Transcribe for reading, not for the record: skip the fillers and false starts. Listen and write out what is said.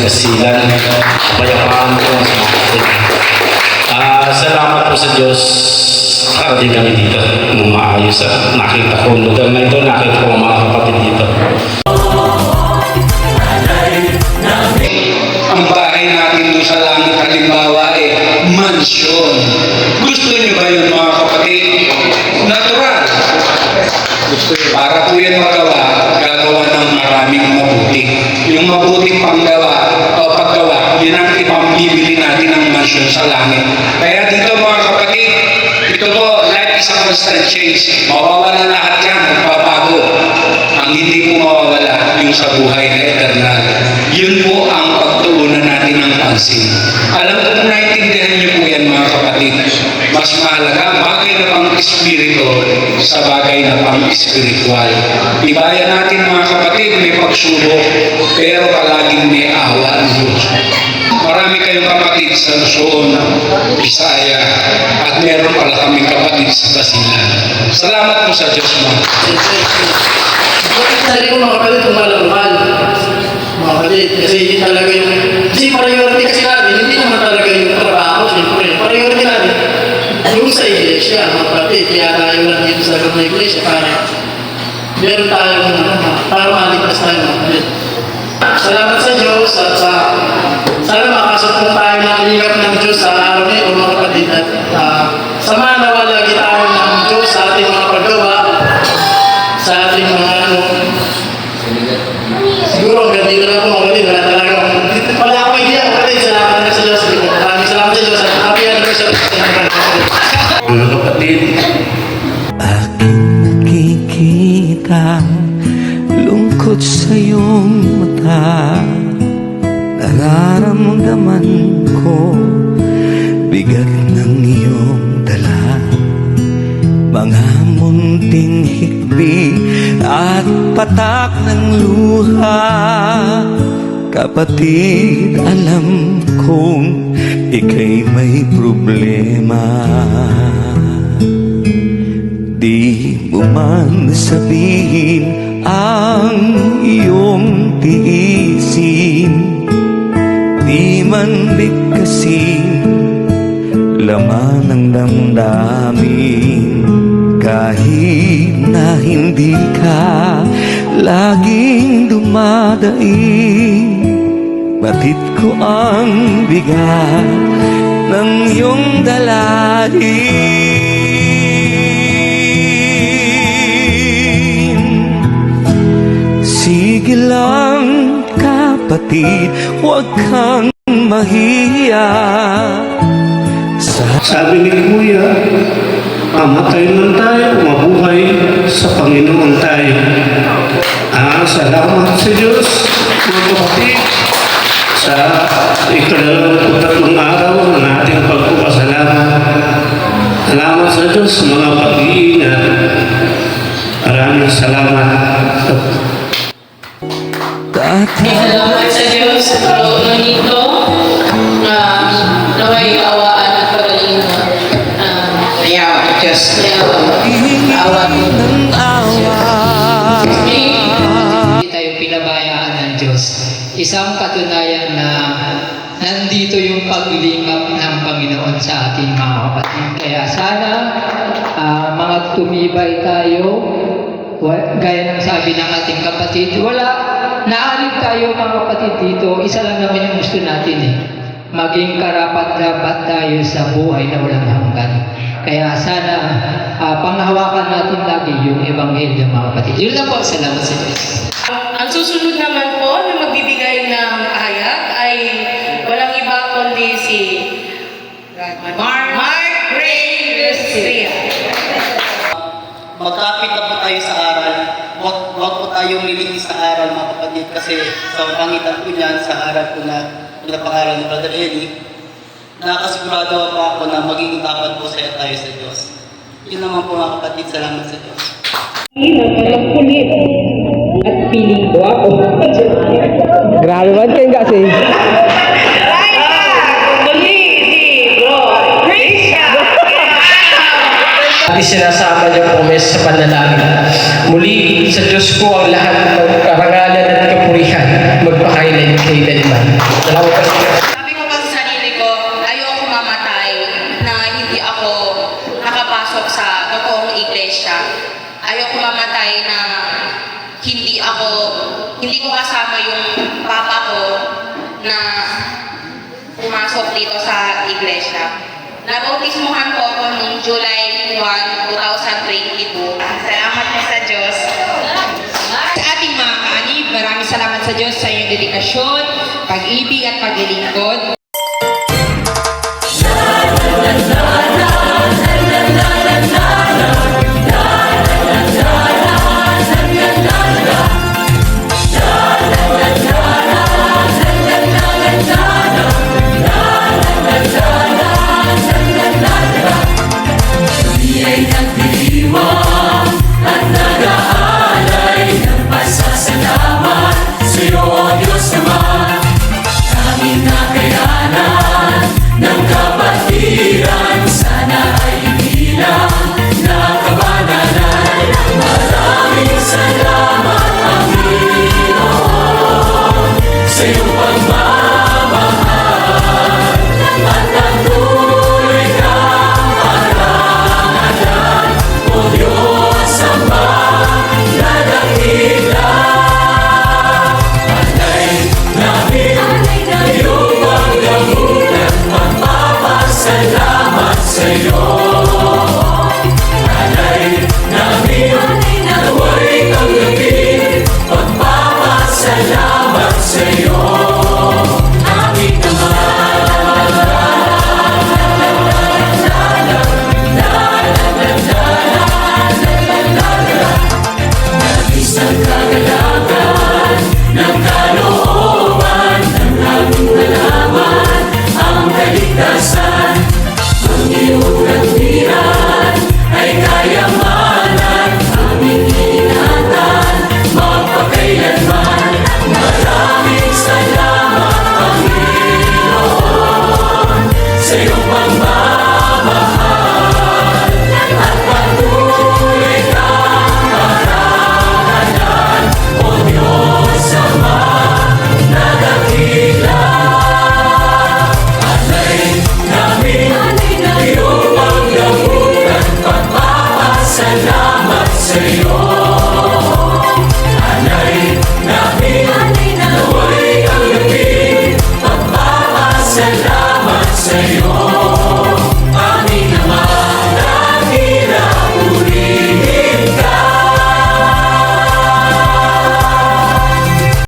sa kasilan, kapayapaan po sa mga kapatid. Salamat po sa Diyos. Nakarating kami dito ng maayos at nakita ko ang lugar na ito, nakita ko ang mga kapatid dito. Ang bahay natin doon sa langit halimbawa mansyon. Gusto niyo ba yun mga kapatid? Natural. Gusto niyo. Para po yan gagawa ng maraming mabuti. Yung mabuting paggawa, yun ang ipambibili natin ng mansyon sa langit. Kaya dito mga kapatid, ito po, life is a constant change. Mawawala lahat yan, magpapago. Ang hindi po mawawala, yung sa buhay na eternal. Yun po ang pagtuunan natin ng pansin. Alam ko kung naintindihan niyo po yan mga kapatid, mas mahalaga bagay na pang-espiritu sa bagay na pang-espiritual. Ibayan natin mga kapatid, may pagsubok, pero palaging may awa ng Diyos. Marami kayong kapatid sa Luzon, Bisaya, at meron pala kaming kapatid sa Basilan. Salamat po sa Diyos mo. Sabi ko mga kapatid, tumalangmal. Mga kapatid, kasi hindi talaga yung... Kasi priority kasi natin, hindi naman talaga yung trabaho, siyempre. Priority natin, yung sa iglesia, mga kapatid. Kaya tayo lang dito sa loob ng iglesia para meron tayong para maligtas tayo, mga kapatid. Salamat sa Diyos at sana makasapong tayo ng lingap ng Diyos sa araw na ito, mga kapatid. At samahan nawa lagi tayo ng Diyos sa ating mga paggawa, sa ating mga siguro ang ganda na po mga kapatid. Wala akong idea mga kapatid. Salamat na sa Diyos. Maraming salamat sa Diyos. Happy anniversary sa mga Kapatid, aking nakikita lungkot sa iyong mata. Nararamdaman ko bigat ng iyong dala. Mga munting hikbi at patak ng luha. Kapatid, alam kong ika'y may problema. Di mo man sabihin ang iyong tiisin, di man bigkasin laman ng damdamin. Kahit na hindi ka laging dumadaing, batid ko ang bigat ng iyong dalahin. Sige lang kapatid, huwag kang mahiya. Sabi ni Kuya, mamatay man tayo, mabuhay sa Panginoon tayo. Salamat sa Diyos, mga kapatid, sa ika-23 araw ng ating pagpapasalamat. Salamat sa Diyos, mga pag-iingat. Maraming salamat. Salamat sa Diyos sa pagkakunan nito. Naway awaan at pagalingon. Ayaw, Diyos. Awa mo. Hindi tayo pinabayaan ng Diyos. Isang katunayan na nandito yung paglingap ng Panginoon sa ating mga kapatid. Kaya sana mga tumibay tayo, gaya ng sabi ng ating kapatid, naalig tayo mga kapatid dito, isa lang naman yung gusto natin maging karapat-dapat tayo sa buhay na walang hanggan. Kaya sana panghawakan natin lagi yung Ebanghelyo mga kapatid. Yun lang po, salamat sa Diyos. Ang susunod naman po na magbibigay ng ayat ay walang iba kundi si Mark Ray Restria. Magkapit na po tayo sa aral. Huwag po tayong lilitis sa aral mga kapatid, kasi sa pangitan po niyan sa aral po na pinapangaral ni Brother Eddie, nakasigurado po ako na magiging tapat po tayo sa Diyos. Yun naman po mga kapatid, salamat sa Diyos. Kulit at piling ko ako. Grabe man kayo kasi. isinasama niyo po kami sa panalangin. Muli, sa Diyos po ang lahat ng karangalan at kapurihan, magpakailan-kailanman. Salamat po. Sabi ko pa sa sarili ko, ayoko mamatay na hindi ako nakapasok sa totoong iglesia. Ayoko mamatay na hindi ko kasama yung papa ko na pumasok dito sa iglesia. Nabautismuhan po ako noong July 1, 2022. Salamat po sa Diyos. Sa ating mga kaanib, maraming salamat sa Diyos sa iyong dedikasyon, pag-ibig at paglilingkod.